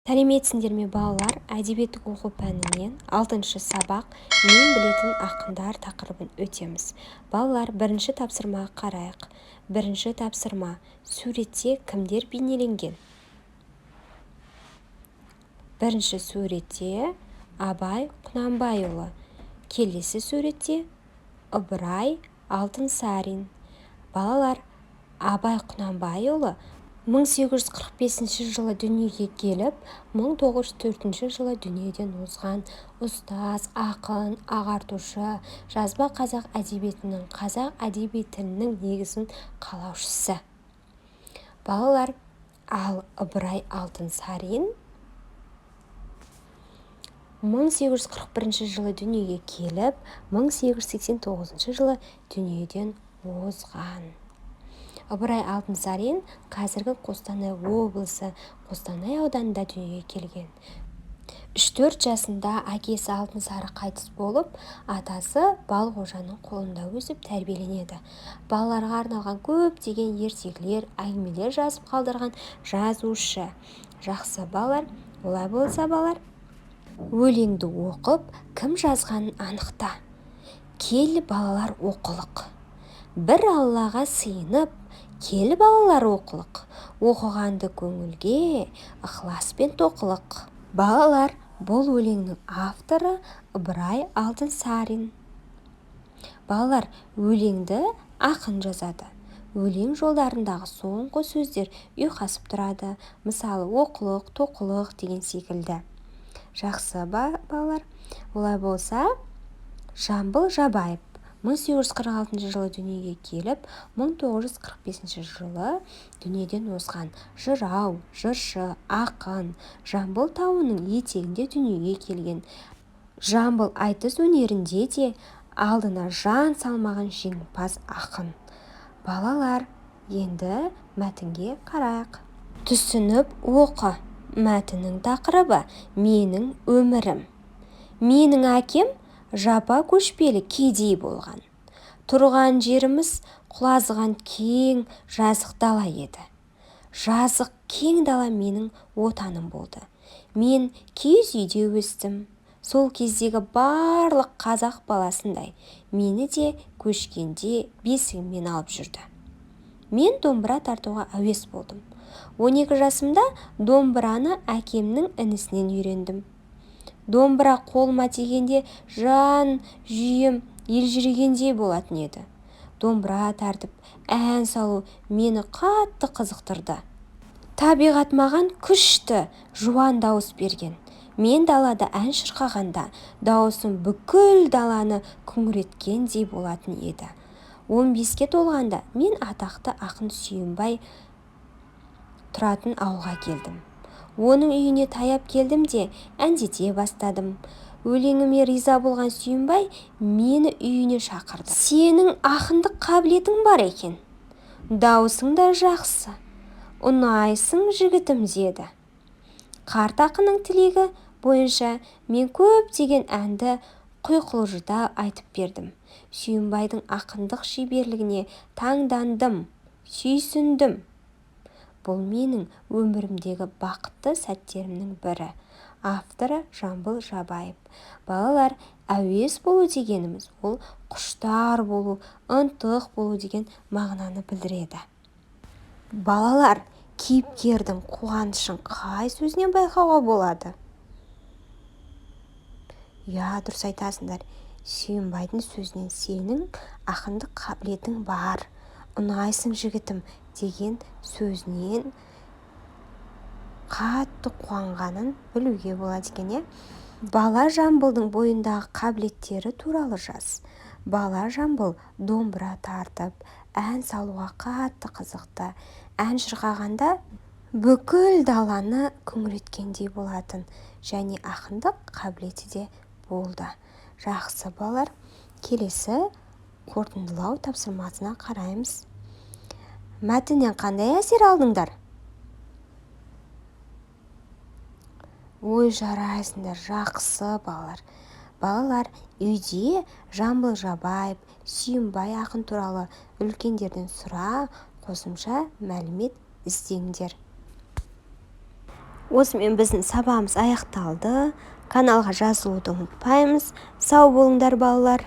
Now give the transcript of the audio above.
Сәлеметсіңдер ме балалар? Әдебиеттік оқу пәнінен 6-шы сабақ мен білетін ақындар тақырыбын өтеміз. Балалар, бірінші тапсырмаға қарайық. Бірінші тапсырма. Суретте кімдер бейнеленген? Бірінші суретте Абай Құнанбайұлы. Келесі суретте Ыбырай Алтынсарин. Балалар, Абай Құнанбайұлы 1845 жылы дүниеге келіп, 1904 жылы дүниеден озған ұстаз, ақын, ағартушы, жазба қазақ әдебиетінің, қазақ әдеби тілінің негізін қалаушысы. Балалар, ал Ыбырай Алтынсарин 1841 жылы дүниеге келіп, 1889 жылы дүниеден озған. Ыбырай Алтынсарин қазіргі Қостанай облысы, Қостанай ауданында дүниеге келген. 3-4 жасында әкесі Алтынсары қайтыс болып, атасы Балғожаның қолында өсіп тәрбиеленеді. Балаларға арналған көптеген ертегілер, әңгімелер жазып қалдырған жазушы. Жақсы балалар, олай болса балалар, өлеңді оқып, кім жазғанын анықта. Кел балалар оқылық. Бір Аллаға сыйынып, кел балалар оқылық. Оқығанды көңілге, ықыласпен тоқылық. Балалар, бұл өлеңнің авторы Ыбырай Алтынсарин. Балалар, өлеңді ақын жазады. Өлең жолдарындағы соңғы сөздер ұйқасып тұрады. Мысалы, оқылық, тоқылық деген секілді. Жақсы балалар, олай болса, Жамбыл Жабаев 1846 жылы дүниеге келіп, 1945 жылы дүниеден озған. Жырау, жыршы, ақын, Жамбыл тауының етегінде дүниеге келген. Жамбыл айтыс өнерінде де алдына жан салмаған жеңімпаз ақын. Балалар, енді мәтінге қарайық. Түсініп оқы. Мәтіннің тақырыбы менің өмірім. Менің әкем жапа көшпелі кедей болған. Тұрған жеріміз құлазыған кең жазық дала еді. Жазық кең дала менің отаным болды. Мен киіз үйде өстім. Сол кездегі барлық қазақ баласындай мені де көшкенде бесігіммен алып жүрді. Мен домбыра тартуға әуес болдым. 12 жасымда домбыраны әкемнің інісінен үйрендім. Домбыра қолыма тигенде жан жүйем елжірегендей болатын еді. Домбыра тартып, ән салу мені қатты қызықтырды. Табиғат маған күшті, жуан дауыс берген. Мен далада ән шырқағанда дауысым бүкіл даланы күңіреткендей болатын еді. 15-ке толғанда мен атақты ақын Сүйінбай тұратын ауылға келдім. Оның үйіне таяп келдім де әндете бастадым. Өлеңіме риза болған Сүйінбай мені үйіне шақырды. Сенің ақындық қабілетің бар екен. Дауысың да жақсы. Ұнайсың жігітім деді. Қарт ақынның тілегі бойынша мен көптеген әнді құйқылжыта айтып бердім. Сүйінбайдың ақындық шеберлігіне таңдандым, сүйсіндім. Бұл менің өмірімдегі бақытты сәттерімнің бірі. Авторы Жамбыл Жабаев. Балалар, әуес болу дегеніміз ол құштар болу, ынтық болу деген мағынаны білдіреді. Балалар, кейіпкердің қуанышын қай сөзінен байқауға болады? Дұрыс айтасыңдар. Сүйінбайдың сөзінен сенің ақындық қабілетің бар, ұнайсың жігітім деген сөзінен қатты қуанғанын білуге болады екен. Бала Жамбылдың бойындағы қабілеттері туралы жаз. Бала Жамбыл домбыра тартып, ән салуға қатты қызықты. Ән шырқағанда бүкіл даланы күңіреткендей болатын және ақындық қабілеті де болды. Жақсы балалар, келесі қорытындылау тапсырмасына қараймыз. Мәтіннен қандай әсер алдыңдар? Ой, жарайсыңдар, жақсы балалар. Балалар, үйде Жамбыл Жабаев, Сүйінбай ақын туралы үлкендерден сұра, қосымша мәлімет іздеңдер. Осымен біздің сабағымыз аяқталды. Каналға жазылуды ұмытпаймыз. Сау болыңдар балалар.